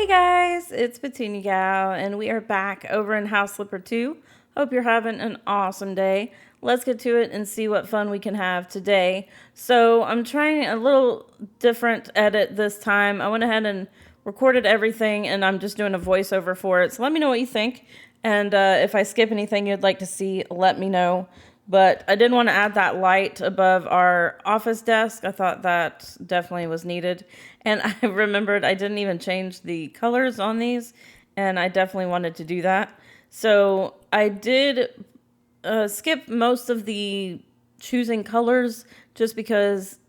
Hey guys, it's Petunia Gal, and we are back over in House Flipper 2. Hope you're having an awesome day. Let's get to it and see what fun we can have today. So I'm trying a little different edit this time. I went ahead and recorded everything, and I'm just doing a voiceover for it. So let me know what you think, and if I skip anything you'd like to see, let me know. But I did want to add that light above our office desk. I thought that definitely was needed. And I remembered I didn't even change the colors on these, and I definitely wanted to do that. So I did skip most of the choosing colors just because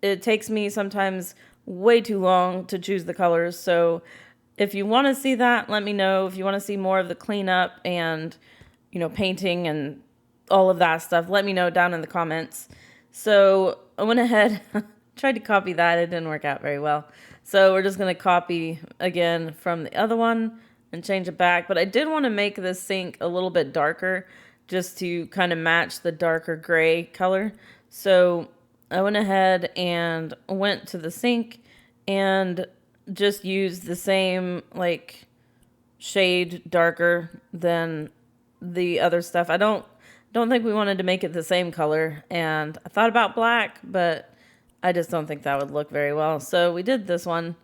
it takes me sometimes way too long to choose the colors. So if you want to see that, let me know. If you want to see more of the cleanup and, painting and all of that stuff, let me know down in the comments. So I went ahead, tried to copy that. It didn't work out very well. So we're just going to copy again from the other one and change it back. But I did want to make this sink a little bit darker just to kind of match the darker gray color. So I went ahead and went to the sink and just used the same shade darker than the other stuff. I don't think we wanted to make it the same color, and I thought about black, but I just don't think that would look very well. So we did this one,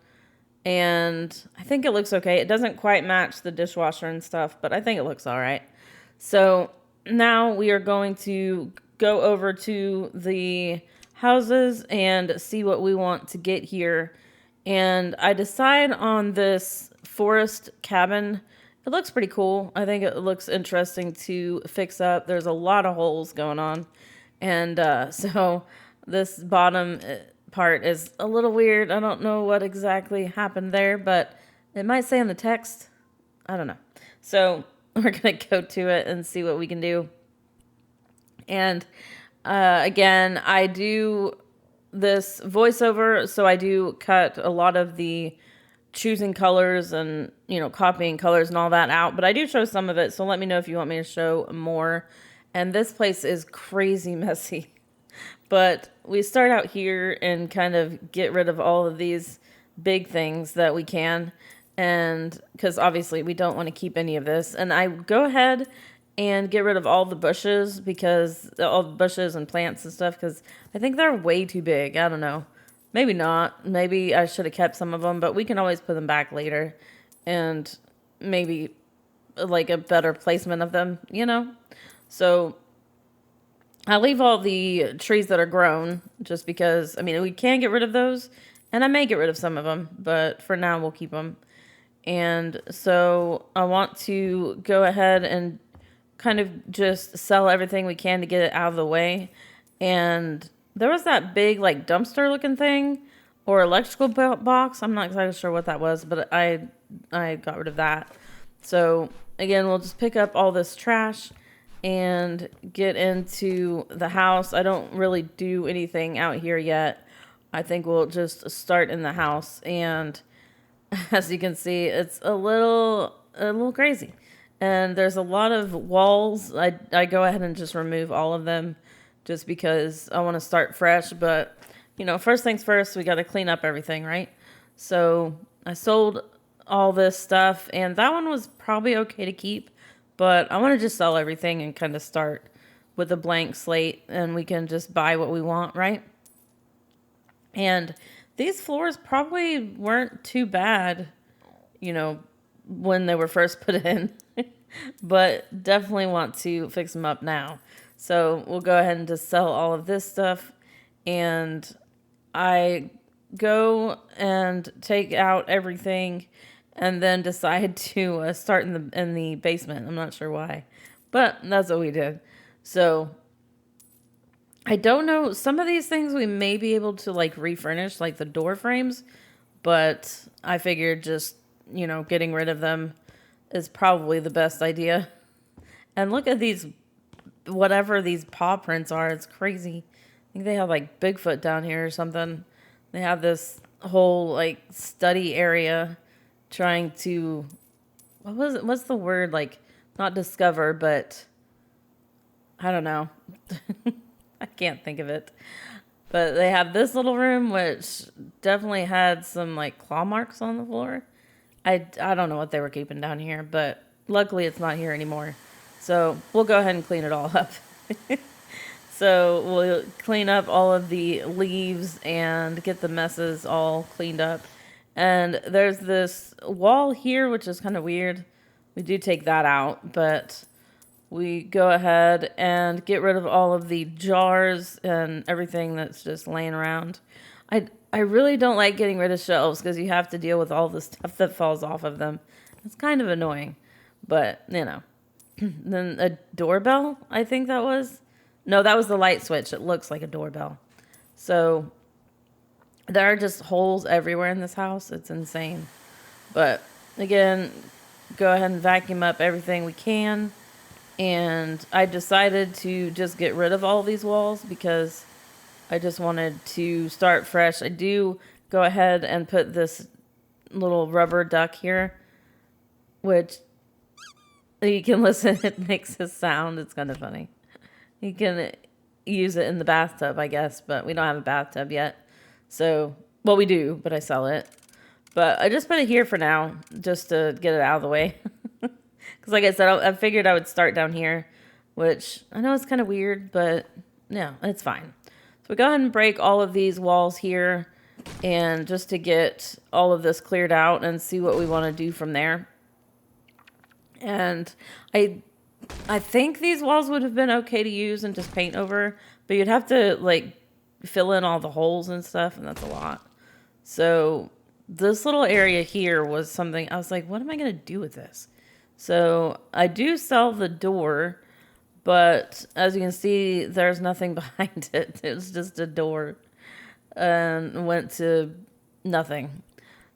and I think it looks okay. It doesn't quite match the dishwasher and stuff, but I think it looks all right. So now we are going to go over to the houses and see what we want to get here. And I decide on this forest cabin. It looks pretty cool. I think it looks interesting to fix up. There's a lot of holes going on. And so this bottom part is a little weird. I don't know what exactly happened there, but it might say in the text. I don't know. So we're going to go to it and see what we can do. And again, I do this voiceover, so I do cut a lot of the choosing colors and, copying colors and all that out. But I do show some of it, so let me know if you want me to show more. And this place is crazy messy. But we start out here and kind of get rid of all of these big things that we can. And because obviously we don't want to keep any of this. And I go ahead and get rid of all the bushes, because all the bushes and plants and stuff, because I think they're way too big. I don't know. Maybe not. Maybe I should have kept some of them, but we can always put them back later. And maybe a better placement of them, So I leave all the trees that are grown just because, we can get rid of those. And I may get rid of some of them, but for now we'll keep them. And so I want to go ahead and kind of just sell everything we can to get it out of the way. And there was that big dumpster looking thing or electrical box. I'm not exactly sure what that was, but I got rid of that. So again, we'll just pick up all this trash and get into the house. I don't really do anything out here yet. I think we'll just start in the house. And as you can see, it's a little crazy. And there's a lot of walls. I go ahead and just remove all of them just because I want to start fresh. But, first things first, we got to clean up everything, right? So I sold all this stuff, and that one was probably okay to keep. But I want to just sell everything and kind of start with a blank slate, and we can just buy what we want, right? And these floors probably weren't too bad, when they were first put in. But definitely want to fix them up now. So we'll go ahead and just sell all of this stuff. And I go and take out everything and then decide to start in the basement. I'm not sure why, but that's what we did. So I don't know. Some of these things we may be able to refurnish, like the door frames, but I figured just, getting rid of them is probably the best idea. And look at these, whatever these paw prints are. It's crazy. I think they have Bigfoot down here or something. They have this whole study area trying to, what's the word? Not discover, but I don't know. I can't think of it. But they have this little room, which definitely had some claw marks on the floor. I don't know what they were keeping down here, but luckily it's not here anymore. So we'll go ahead and clean it all up. So we'll clean up all of the leaves and get the messes all cleaned up. And there's this wall here, which is kind of weird. We do take that out, but we go ahead and get rid of all of the jars and everything that's just laying around. I really don't like getting rid of shelves because you have to deal with all the stuff that falls off of them. It's kind of annoying, but you know. Then a doorbell, I think that was. No, that was the light switch. It looks like a doorbell. So there are just holes everywhere in this house. It's insane. But again, go ahead and vacuum up everything we can. And I decided to just get rid of all these walls because I just wanted to start fresh. I do go ahead and put this little rubber duck here, which you can listen. It makes a sound. It's kind of funny. You can use it in the bathtub, I guess, but we don't have a bathtub yet. So, well, we do, but I sell it. But I just put it here for now, just to get it out of the way. Because like I said, I figured I would start down here, which I know is kind of weird, but no, it's fine. So we go ahead and break all of these walls here, and just to get all of this cleared out and see what we want to do from there. And I think these walls would have been okay to use and just paint over, but you'd have to like fill in all the holes and stuff, and that's a lot. So this little area here was something I was like, what am I going to do with this? So I do sell the door, but as you can see, there's nothing behind it. It was just a door and went to nothing.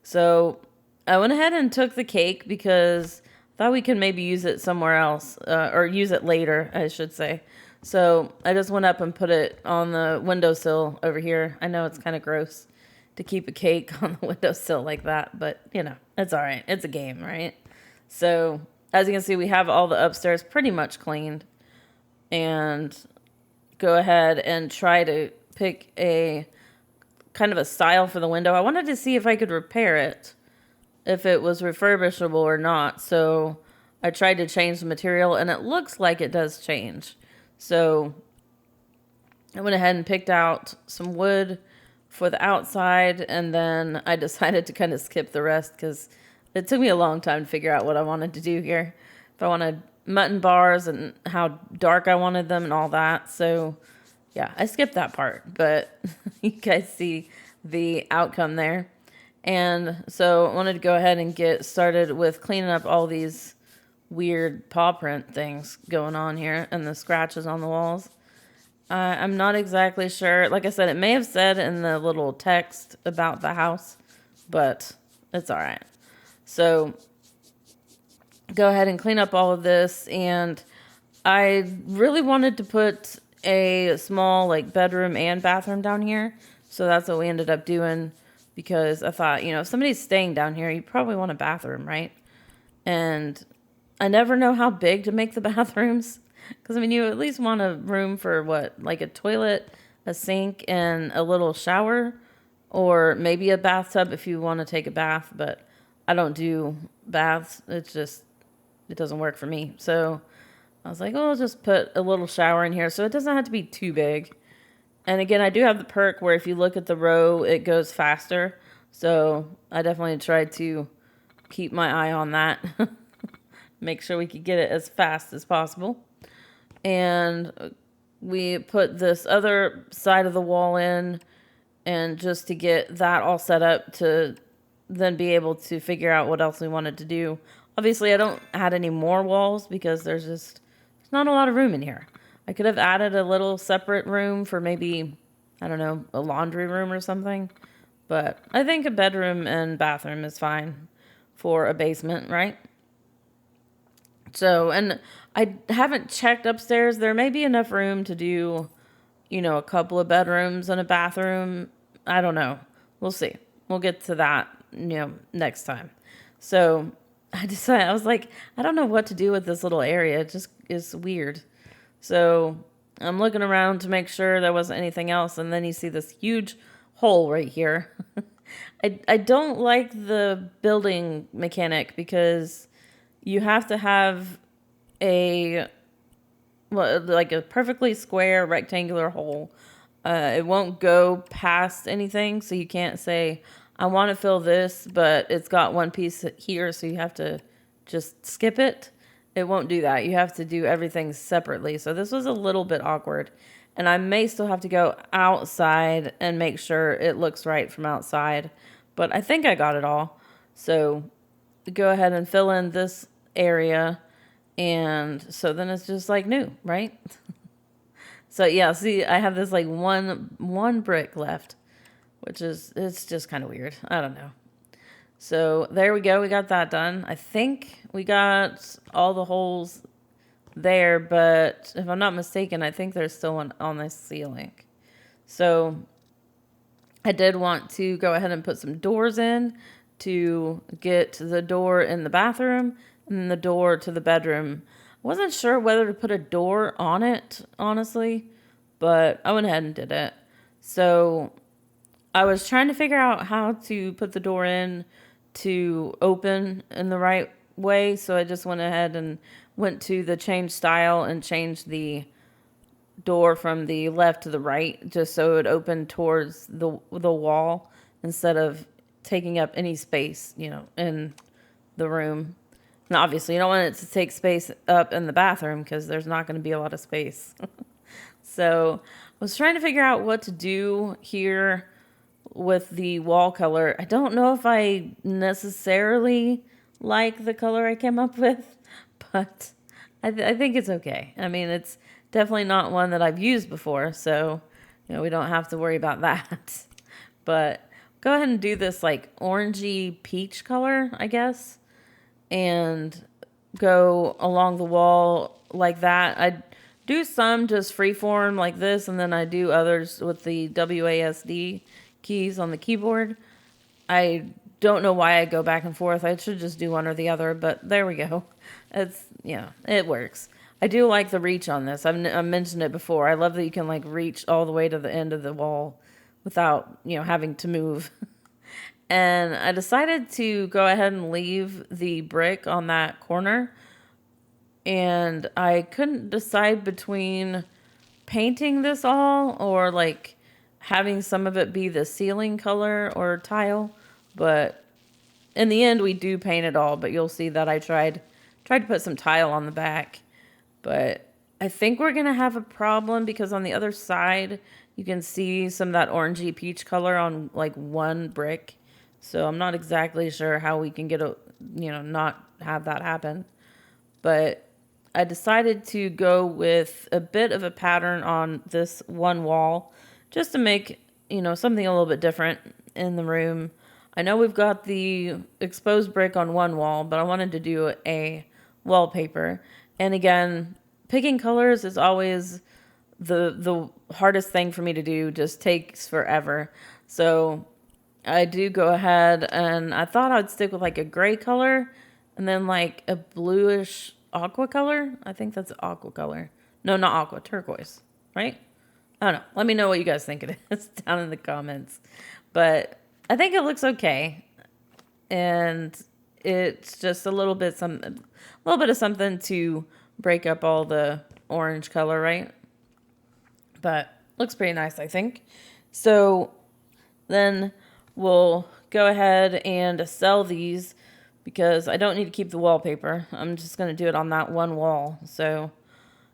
So I went ahead and took the cake because I thought we could maybe use it somewhere else, or use it later, I should say. So I just went up and put it on the windowsill over here. I know it's kind of gross to keep a cake on the windowsill like that, but you know, it's all right. It's a game, right? So as you can see, we have all the upstairs pretty much cleaned, and go ahead and try to pick a kind of a style for the window. I wanted to see if I could repair it, if it was refurbishable or not. So I tried to change the material, and it looks like it does change. So I went ahead and picked out some wood for the outside, and then I decided to kind of skip the rest because it took me a long time to figure out what I wanted to do here. If I wanted mutton bars and how dark I wanted them and all that. So yeah, I skipped that part, but you guys see the outcome there. And so I wanted to go ahead and get started with cleaning up all these weird paw print things going on here and the scratches on the walls. I'm not exactly sure. Like I said, it may have said in the little text about the house, but it's all right. So go ahead and clean up all of this. And I really wanted to put a small like bedroom and bathroom down here. So that's what we ended up doing, because I thought, you know, if somebody's staying down here, you probably want a bathroom, right? And I never know how big to make the bathrooms. Because, I mean, you at least want a room for what? Like a toilet, a sink, and a little shower. Or maybe a bathtub if you want to take a bath. But I don't do baths. It's just, it doesn't work for me. So I was like, oh, I'll just put a little shower in here so it doesn't have to be too big. And again, I do have the perk where if you look at the row, it goes faster. So I definitely tried to keep my eye on that. Make sure we could get it as fast as possible. And we put this other side of the wall in, and just to get that all set up to then be able to figure out what else we wanted to do. Obviously, I don't add any more walls because there's not a lot of room in here. I could have added a little separate room for maybe, I don't know, a laundry room or something. But I think a bedroom and bathroom is fine for a basement, right? So, and I haven't checked upstairs. There may be enough room to do, you know, a couple of bedrooms and a bathroom. I don't know. We'll see. We'll get to that, you know, next time. So I decided, I was like, I don't know what to do with this little area. It just is weird. So I'm looking around to make sure there wasn't anything else. And then you see this huge hole right here. I don't like the building mechanic because you have to have a well, like a perfectly square rectangular hole. It won't go past anything, so you can't say, I want to fill this, but it's got one piece here, so you have to just skip it. It won't do that. You have to do everything separately. So this was a little bit awkward. And I may still have to go outside and make sure it looks right from outside. But I think I got it all. So go ahead and fill in this area. And so then it's just like new, right? So yeah, see, I have this like one brick left, which is, it's just kind of weird. I don't know. So there we go. We got that done. I think we got all the holes there, but if I'm not mistaken, I think there's still one on the ceiling. So I did want to go ahead and put some doors in to get the door in the bathroom and the door to the bedroom. I wasn't sure whether to put a door on it, honestly, but I went ahead and did it. So I was trying to figure out how to put the door in to open in the right way. So I just went ahead and went to the change style and changed the door from the left to the right, just so it opened towards the wall instead of taking up any space, in the room. And obviously, you don't want it to take space up in the bathroom because there's not going to be a lot of space. So I was trying to figure out what to do here with the wall color. I don't know if I necessarily like the color I came up with, but I think it's okay. I mean, it's definitely not one that I've used before, so we don't have to worry about that. But go ahead and do this like orangey peach color, I guess, and go along the wall like that. I do some just freeform like this, and then I do others with the WASD keys on the keyboard. I don't know why I go back and forth. I should just do one or the other, but there we go. It works. I do like the reach on this. I've mentioned it before. I love that you can like reach all the way to the end of the wall without, having to move. And I decided to go ahead and leave the brick on that corner. And I couldn't decide between painting this all or like having some of it be the ceiling color or tile. But in the end, we do paint it all. But you'll see that I tried to put some tile on the back. But I think we're going to have a problem because on the other side, you can see some of that orangey peach color on like one brick. So I'm not exactly sure how we can get not have that happen. But I decided to go with a bit of a pattern on this one wall just to make, something a little bit different in the room. I know we've got the exposed brick on one wall, but I wanted to do a wallpaper. And again, picking colors is always the hardest thing for me to do, just takes forever. So I do go ahead and I thought I'd stick with like a gray color and then like a bluish aqua color. I think that's aqua color. No, not aqua, turquoise, right? I don't know. Let me know what you guys think it is down in the comments. But I think it looks okay. And it's just a little bit of something to break up all the orange color, right? But looks pretty nice, I think. So then we'll go ahead and sell these because I don't need to keep the wallpaper. I'm just going to do it on that one wall. So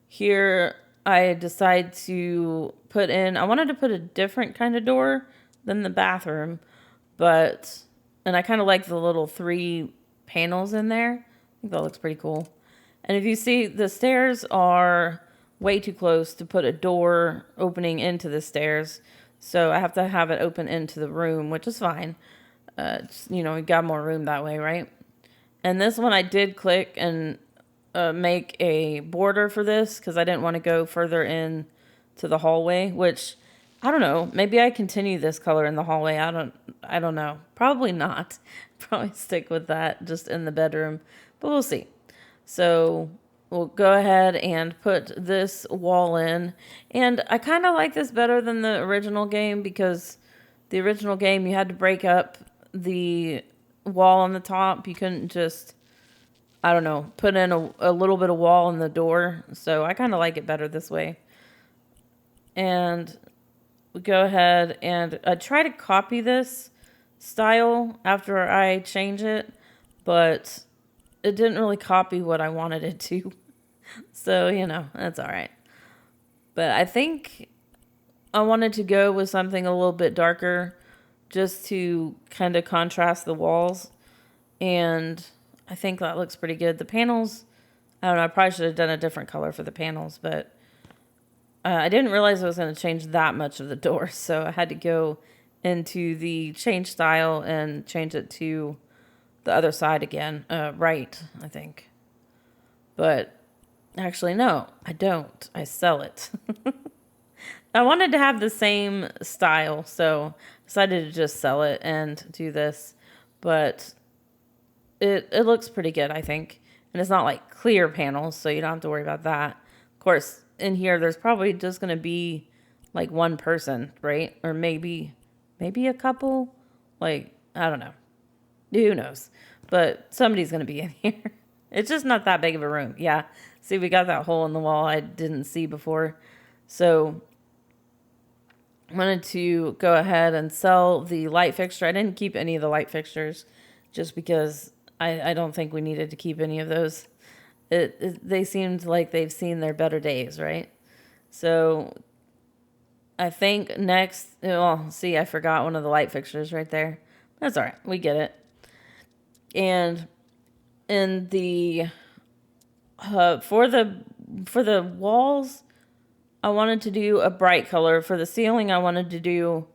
here I decide to I wanted to put a different kind of door than the bathroom, and I kind of like the little 3 panels in there. I think that looks pretty cool. And if you see, the stairs are way too close to put a door opening into the stairs. So I have to have it open into the room, which is fine. We got more room that way, right? And this one I did click and make a border for this because I didn't want to go further in to the hallway, which I don't know. Maybe I continue this color in the hallway. I don't know. Probably not. Probably stick with that just in the bedroom, but we'll see. So we'll go ahead and put this wall in. And I kind of like this better than the original game because the original game, you had to break up the wall on the top. You couldn't just, I don't know, put in a little bit of wall in the door. So I kind of like it better this way. And we go ahead and try to copy this style after I change it, but it didn't really copy what I wanted it to. So, you know, that's all right. But I think I wanted to go with something a little bit darker just to kind of contrast the walls. And I think that looks pretty good. The panels, I don't know, I probably should have done a different color for the panels, but I didn't realize I was going to change that much of the door. So I had to go into the change style and change it to the other side again. Right, I think. But actually, no, I don't. I sell it. I wanted to have the same style, so decided to just sell it and do this. But it looks pretty good, I think. And it's not like clear panels, so you don't have to worry about that. Of course, in here, there's probably just going to be like one person, right? Or maybe a couple. Like, I don't know. Who knows? But somebody's going to be in here. It's just not that big of a room. Yeah. See, we got that hole in the wall I didn't see before. So I wanted to go ahead and sell the light fixture. I didn't keep any of the light fixtures just because I don't think we needed to keep any of those. They seemed like they've seen their better days, right? So I think next, well, see, I forgot one of the light fixtures right there. That's all right. We get it. And in the for the walls, I wanted to do a bright color. For the ceiling, I wanted to do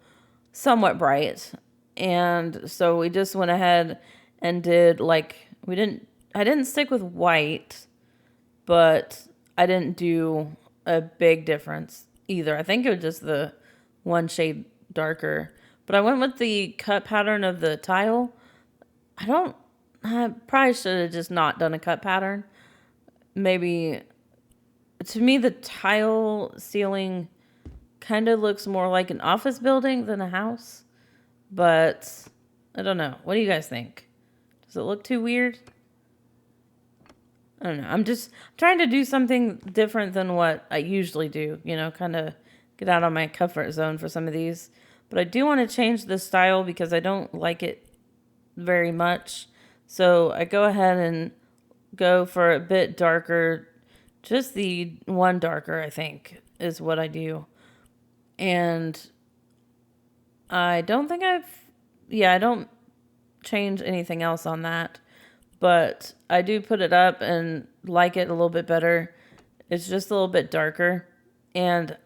somewhat bright. And so we just went ahead and did like, I didn't stick with white, but I didn't do a big difference either. I think it was just the one shade darker. But I went with the cut pattern of the tile. I probably should have just not done a cut pattern. Maybe, to me, the tile ceiling kind of looks more like an office building than a house. But I don't know. What do you guys think? Does it look too weird? I don't know. I'm just trying to do something different than what I usually do. You know, kind of get out of my comfort zone for some of these. But I do want to change the style because I don't like it very much. So I go ahead and go for a bit darker. Just the one darker, I think, is what I do. And I don't think I don't change anything else on that. But I do put it up and like it a little bit better. It's just a little bit darker. And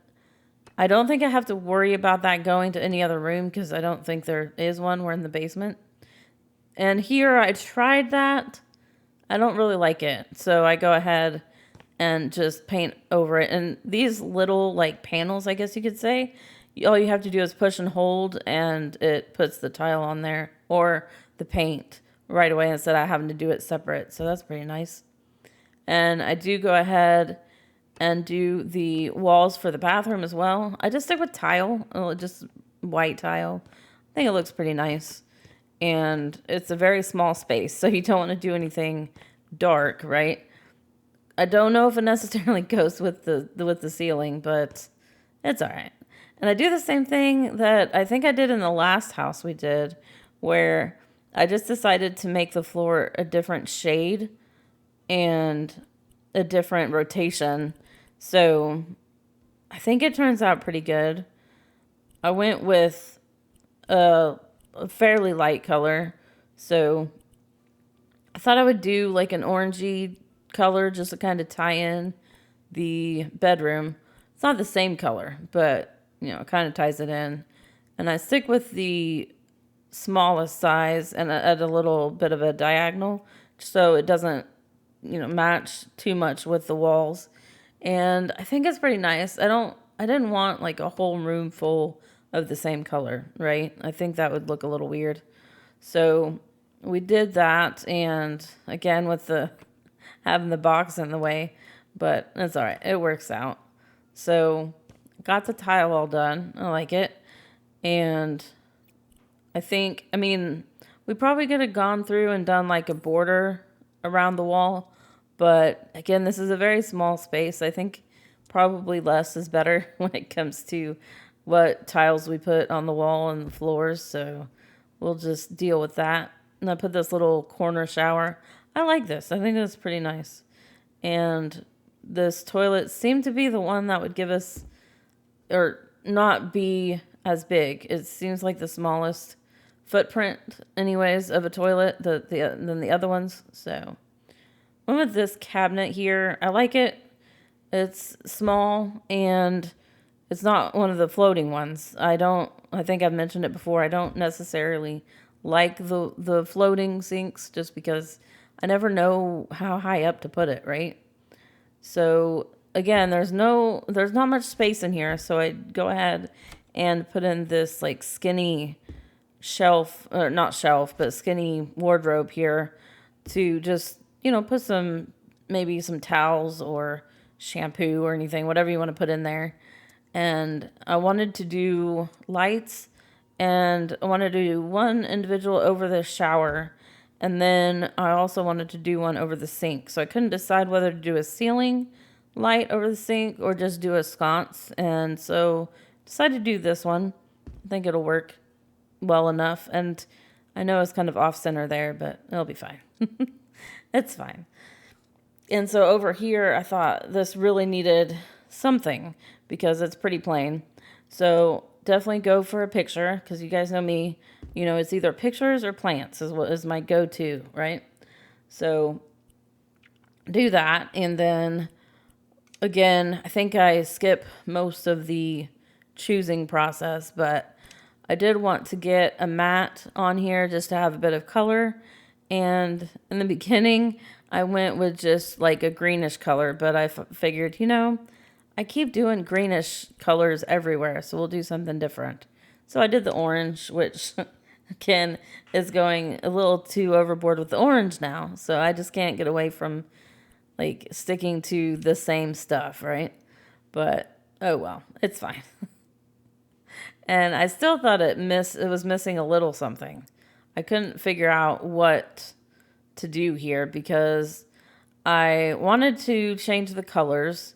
I don't think I have to worry about that going to any other room because I don't think there is one. We're in the basement. And here I tried that. I don't really like it. So I go ahead and just paint over it. And these little like panels, I guess you could say, all you have to do is push and hold and it puts the tile on there or the paint right away instead of having to do it separate. So that's pretty nice. And I do go ahead and do the walls for the bathroom as well. I just stick with tile, just white tile. I think it looks pretty nice. And it's a very small space, so you don't want to do anything dark, right? I don't know if it necessarily goes with the ceiling, but it's all right. And I do the same thing that I think I did in the last house we did, where I just decided to make the floor a different shade and a different rotation. So I think it turns out pretty good. I went with a fairly light color. So I thought I would do like an orangey color just to kind of tie in the bedroom. It's not the same color, but you know, it kind of ties it in. And I stick with the smallest size and at a little bit of a diagonal so it doesn't, you know, match too much with the walls. And I think it's pretty nice. I didn't want like a whole room full of the same color, right? I think that would look a little weird. So we did that, and again with the having the box in the way, but that's all right. It works out. So got the tile all done. I like it. And I mean, we probably could have gone through and done like a border around the wall, but again, this is a very small space. I think probably less is better when it comes to what tiles we put on the wall and the floors, so we'll just deal with that. And I put this little corner shower. I like this. I think it's pretty nice. And this toilet seemed to be the one that would give us, or not be as big. It seems like the smallest footprint, anyways, of a toilet than the other ones. So, one with this cabinet here, I like it. It's small and it's not one of the floating ones. I think I've mentioned it before. I don't necessarily like the floating sinks just because I never know how high up to put it, right? So again, there's not much space in here, so I go ahead and put in this like skinny shelf, or not shelf, but skinny wardrobe here to just, put maybe some towels or shampoo or anything, whatever you want to put in there. And I wanted to do lights, and I wanted to do one individual over the shower, and then I also wanted to do one over the sink. So I couldn't decide whether to do a ceiling light over the sink or just do a sconce. And so decided to do this one. I think it'll work well enough. And I know it's kind of off center there, but it'll be fine. It's fine. And so over here, I thought this really needed something because it's pretty plain. So definitely go for a picture because you guys know me. It's either pictures or plants is what is my go-to, right? So do that. And then again, I think I skip most of the choosing process, but I did want to get a mat on here just to have a bit of color. And in the beginning, I went with just like a greenish color, but I figured, I keep doing greenish colors everywhere, so we'll do something different. So I did the orange, which again is going a little too overboard with the orange now. So I just can't get away from like sticking to the same stuff, right? But oh well, it's fine. And I still thought it was missing a little something. I couldn't figure out what to do here because I wanted to change the colors,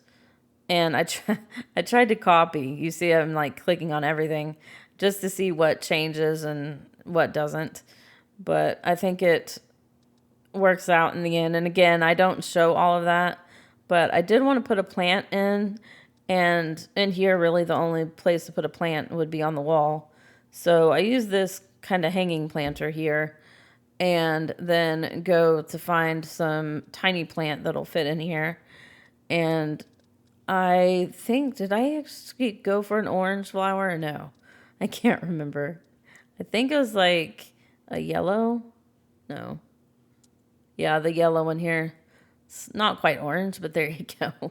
and I tried to copy. You see, I'm like clicking on everything just to see what changes and what doesn't. But I think it works out in the end. And again, I don't show all of that, but I did want to put a plant in. And in here, really, the only place to put a plant would be on the wall. So I use this kind of hanging planter here and then go to find some tiny plant that'll fit in here. And I think, did I actually go for an orange flower or no? I can't remember. I think it was like a yellow. No. Yeah, the yellow one here. It's not quite orange, but there you go.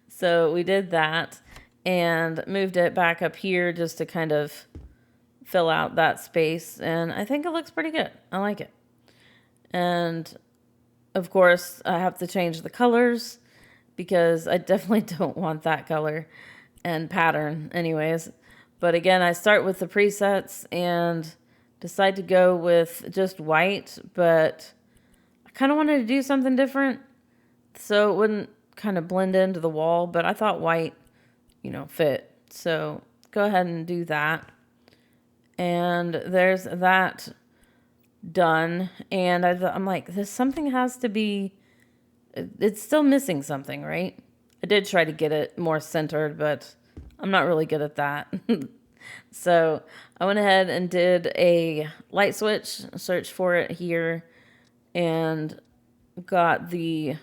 So we did that and moved it back up here just to kind of fill out that space. And I think it looks pretty good. I like it. And of course, I have to change the colors because I definitely don't want that color and pattern anyways. But again, I start with the presets and decide to go with just white, but I kind of wanted to do something different so it wouldn't kind of blend into the wall, but I thought white, fit. So go ahead and do that. And there's that done. And I'm like, something has to be, it's still missing something, right? I did try to get it more centered, but I'm not really good at that. So I went ahead and did a light switch, searched for it here, and got this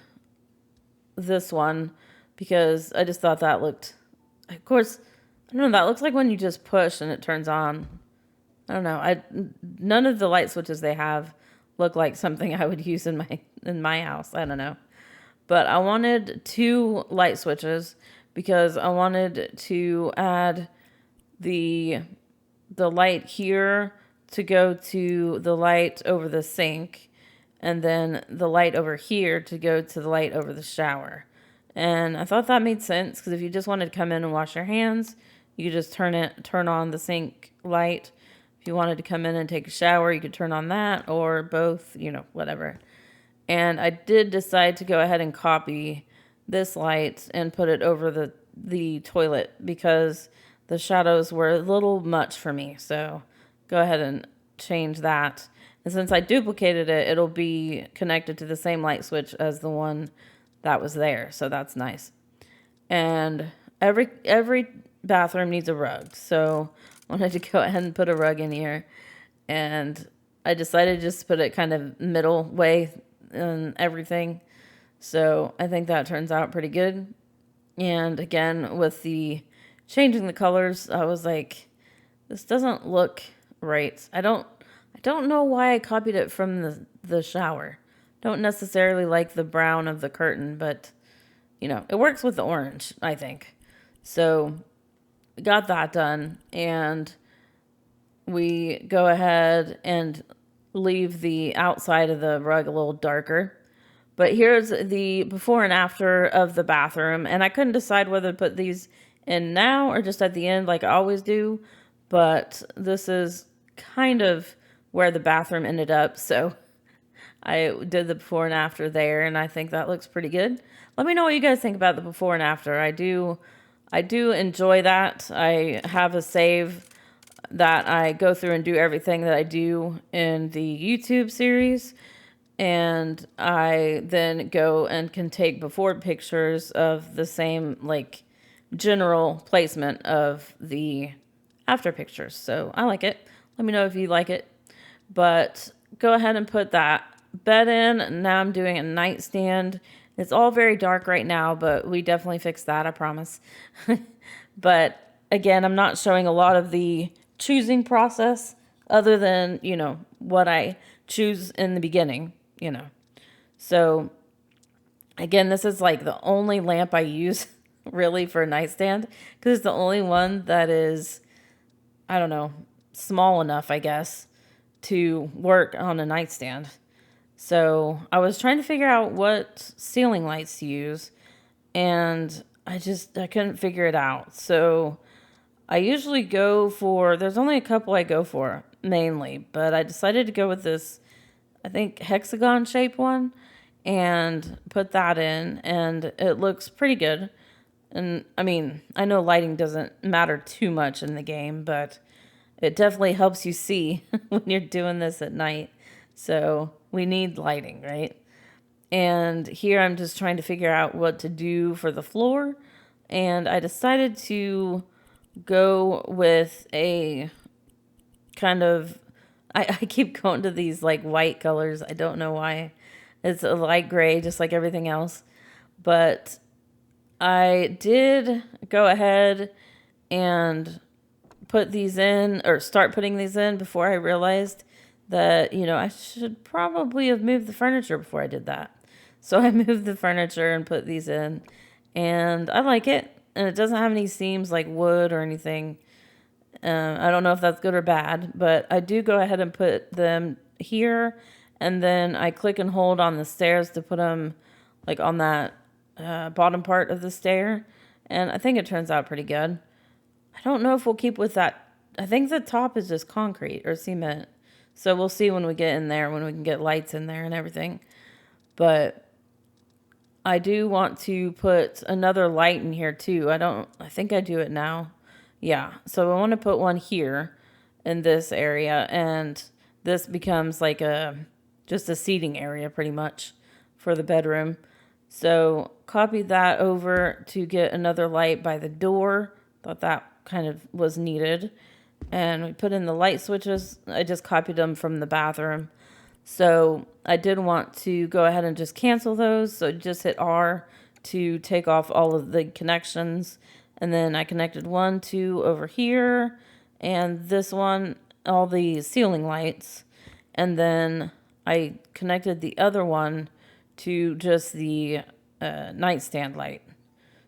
one because I just thought that looked, of course, I don't know, that looks like when you just push and it turns on. I don't know. None of the light switches they have look like something I would use in my house. I don't know. But I wanted 2 light switches because I wanted to add the light here to go to the light over the sink, and then the light over here to go to the light over the shower. And I thought that made sense because if you just wanted to come in and wash your hands, you just turn on the sink light. If If you wanted to come in and take a shower, you could turn on that, or both, whatever. And I did decide to go ahead and copy this light and put it over the toilet because the shadows were a little much for me. So go ahead and change that. And since I duplicated it, it'll be connected to the same light switch as the one that was there. So that's nice. And every bathroom needs a rug. So I wanted to go ahead and put a rug in here. And I decided just to put it kind of middle way and everything. So I think that turns out pretty good. And again, with the changing the colors, I was like, this doesn't look right. I don't know why I copied it from the shower. Don't necessarily like the brown of the curtain, but it works with the orange, I think. So got that done, and we go ahead and leave the outside of the rug a little darker. But here's the before and after of the bathroom. And I couldn't decide whether to put these in now or just at the end like I always do. But this is kind of where the bathroom ended up. So I did the before and after there, and I think that looks pretty good. Let me know what you guys think about the before and after. I do enjoy that. I have a save that I go through and do everything that I do in the YouTube series. And I then go and can take before pictures of the same, like, general placement of the after pictures. So I like it. Let me know if you like it. But go ahead and put that bed in. Now I'm doing a nightstand. It's all very dark right now, but we definitely fixed that, I promise. But again, I'm not showing a lot of the choosing process other than, what I choose in the beginning. So again, this is like the only lamp I use really for a nightstand because it's the only one that is, I don't know, small enough, I guess, to work on a nightstand. So I was trying to figure out what ceiling lights to use, and I couldn't figure it out. So I usually go for, there's only a couple I go for mainly, but I decided to go with this, I think, hexagon shape one, and put that in, and it looks pretty good. And I mean, I know lighting doesn't matter too much in the game, but it definitely helps you see when you're doing this at night. So we need lighting, right? And here I'm just trying to figure out what to do for the floor, and I decided to go with a kind of, I keep going to these like white colors. I don't know why. It's a light gray, just like everything else. But I did go ahead and put these in, or start putting these in, before I realized that, I should probably have moved the furniture before I did that. So I moved the furniture and put these in, and I like it. And it doesn't have any seams like wood or anything. I don't know if that's good or bad, but I do go ahead and put them here, and then I click and hold on the stairs to put them like on that bottom part of the stair, and I think it turns out pretty good. I don't know if we'll keep with that. I think the top is just concrete or cement, so we'll see when we get in there, when we can get lights in there and everything. But I do want to put another light in here too. I think I do it now. Yeah, so I want to put one here in this area, and this becomes like just a seating area pretty much for the bedroom. So copied that over to get another light by the door. Thought that kind of was needed. And we put in the light switches. I just copied them from the bathroom. So I did want to go ahead and just cancel those. So just hit R to take off all of the connections. And then I connected 1, 2 over here, and this one, all the ceiling lights. And then I connected the other one to just the nightstand light.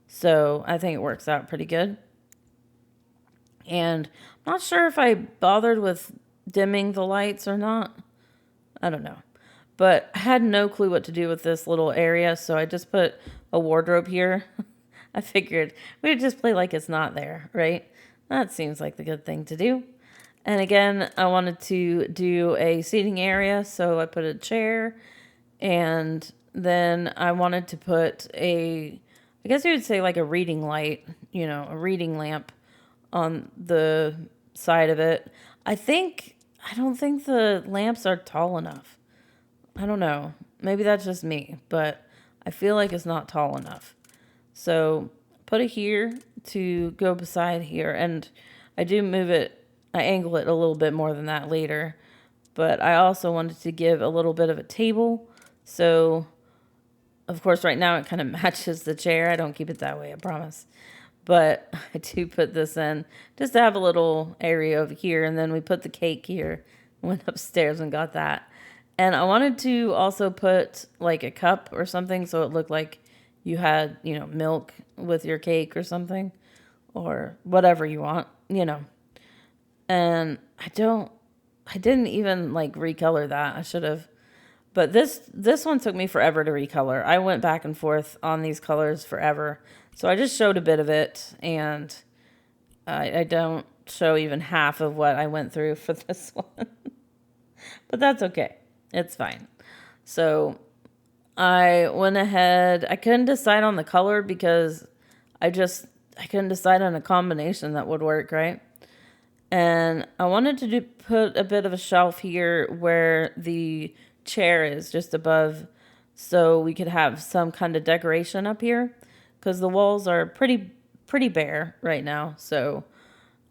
So I think it works out pretty good. And I'm not sure if I bothered with dimming the lights or not. I don't know. But I had no clue what to do with this little area, so I just put a wardrobe here. I figured we'd just play like it's not there, right? That seems like the good thing to do. And again, I wanted to do a seating area, so I put a chair, and then I wanted to put I guess you would say like a reading light, a reading lamp on the side of it. I don't think the lamps are tall enough. I don't know. Maybe that's just me, but I feel like it's not tall enough. So put it here to go beside here, and I do move it, I angle it a little bit more than that later, but I also wanted to give a little bit of a table. So of course right now it kind of matches the chair. I don't keep it that way, I promise. But I do put this in just to have a little area over here, and then we put the cake here. Went upstairs and got that. And I wanted to also put like a cup or something so it looked like you had, milk with your cake or something, or whatever you want. And I didn't even like recolor that. I should have. But this one took me forever to recolor. I went back and forth on these colors forever. So I just showed a bit of it, and I don't show even half of what I went through for this one. But that's okay. It's fine. So I went ahead. I couldn't decide on the color because I couldn't decide on a combination that would work, right? And I wanted to put a bit of a shelf here where the chair is just above, so we could have some kind of decoration up here, because the walls are pretty bare right now. So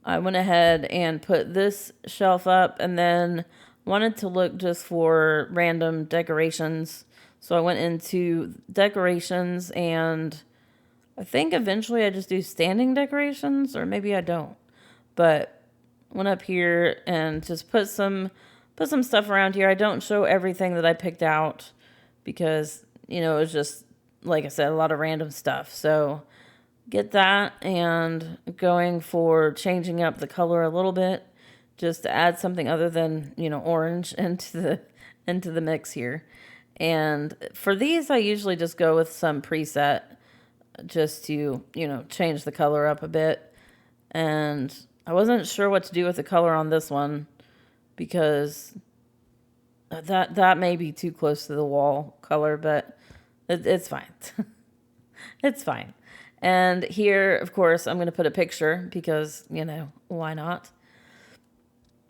I went ahead and put this shelf up, and then wanted to look just for random decorations. So I went into decorations, and I think eventually I just do standing decorations, or maybe I don't. But went up here and just put some stuff around here. I don't show everything that I picked out because, it was just, like I said, a lot of random stuff. So get that, and going for changing up the color a little bit just to add something other than, orange into the mix here. And for these, I usually just go with some preset just to, change the color up a bit. And I wasn't sure what to do with the color on this one because that may be too close to the wall color, but it's fine. It's fine. And here, of course, I'm going to put a picture because, why not?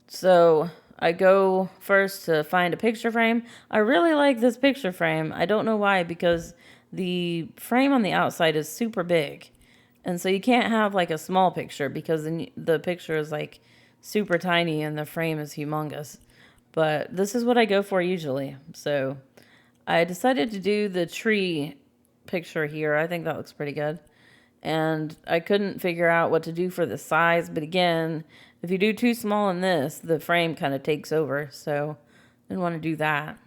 So I go first to find a picture frame. I really like this picture frame. I don't know why, because the frame on the outside is super big. And so you can't have like a small picture because then the picture is like super tiny and the frame is humongous. But this is what I go for usually. So I decided to do the tree picture here. I think that looks pretty good. And I couldn't figure out what to do for the size. But again, if you do too small in this, the frame kind of takes over. So I didn't want to do that.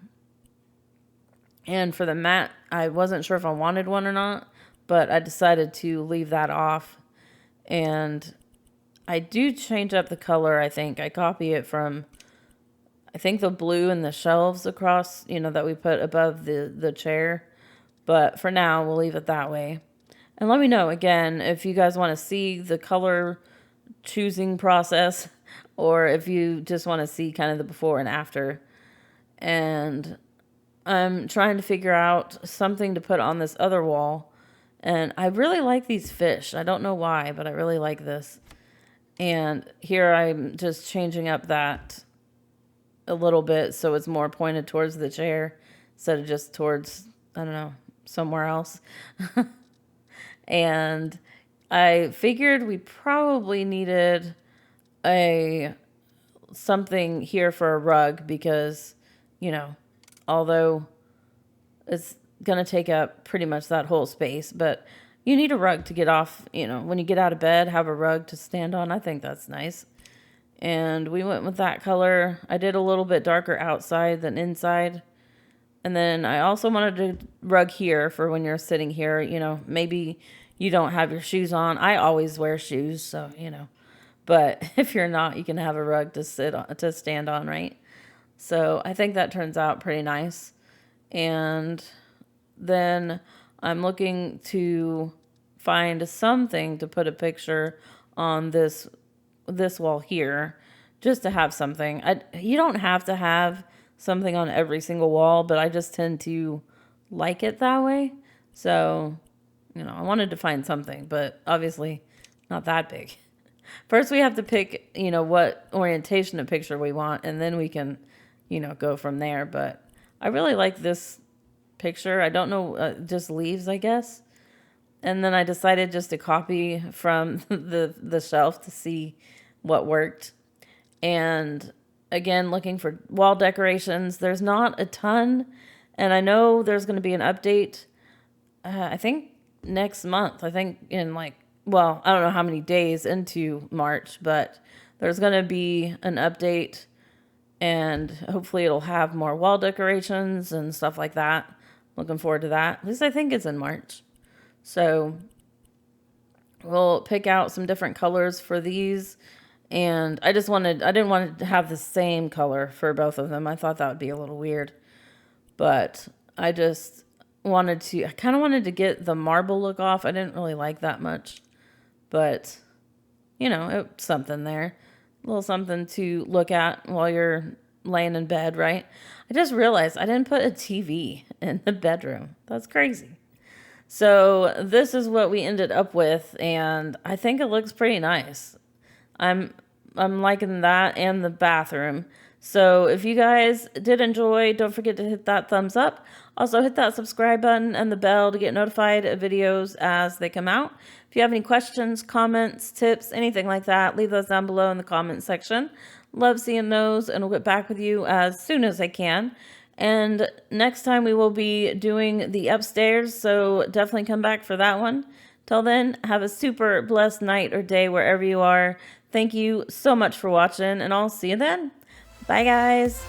And for the mat, I wasn't sure if I wanted one or not, but I decided to leave that off. And I do change up the color, I think. I copy it from, I think, the blue in the shelves across, that we put above the chair. But for now, we'll leave it that way. And let me know, again, if you guys want to see the color choosing process, or if you just want to see kind of the before and after. And I'm trying to figure out something to put on this other wall. And I really like these fish. I don't know why, but I really like this. And here I'm just changing up that a little bit so it's more pointed towards the chair instead of just towards, I don't know, somewhere else. And I figured we probably needed something here for a rug because, although it's going to take up pretty much that whole space, but you need a rug to get off, when you get out of bed, have a rug to stand on. I think that's nice. And we went with that color. I did a little bit darker outside than inside. And then I also wanted a rug here for when you're sitting here, maybe you don't have your shoes on. I always wear shoes, so, but if you're not, you can have a rug to stand on, right? So I think that turns out pretty nice. And then I'm looking to find something to put a picture on this wall here, just to have something. You don't have to have something on every single wall, but I just tend to like it that way. So, I wanted to find something, but obviously not that big. First, we have to pick, what orientation of picture we want, and then we can, go from there. But I really like this picture. I don't know, just leaves, I guess. And then I decided just to copy from the shelf to see what worked. And again, looking for wall decorations. There's not a ton, and I know there's going to be an update. I think next month. I think in I don't know how many days into March, but there's going to be an update, and hopefully it'll have more wall decorations and stuff like that. Looking forward to that. At least I think it's in March. So we'll pick out some different colors for these. And I didn't want to have the same color for both of them. I thought that would be a little weird. But I kind of wanted to get the marble look off. I didn't really like that much. But, it's something there. A little something to look at while you're laying in bed, right? I just realized I didn't put a TV in the bedroom. That's crazy. So this is what we ended up with, and I think it looks pretty nice. I'm liking that and the bathroom. So if you guys did enjoy, don't forget to hit that thumbs up. Also hit that subscribe button and the bell to get notified of videos as they come out. If you have any questions, comments, tips, anything like that, leave those down below in the comment section. Love seeing those, and I'll get back with you as soon as I can. And next time we will be doing the upstairs, so definitely come back for that one. Till then, have a super blessed night or day wherever you are. Thank you so much for watching, and I'll see you then. Bye, guys.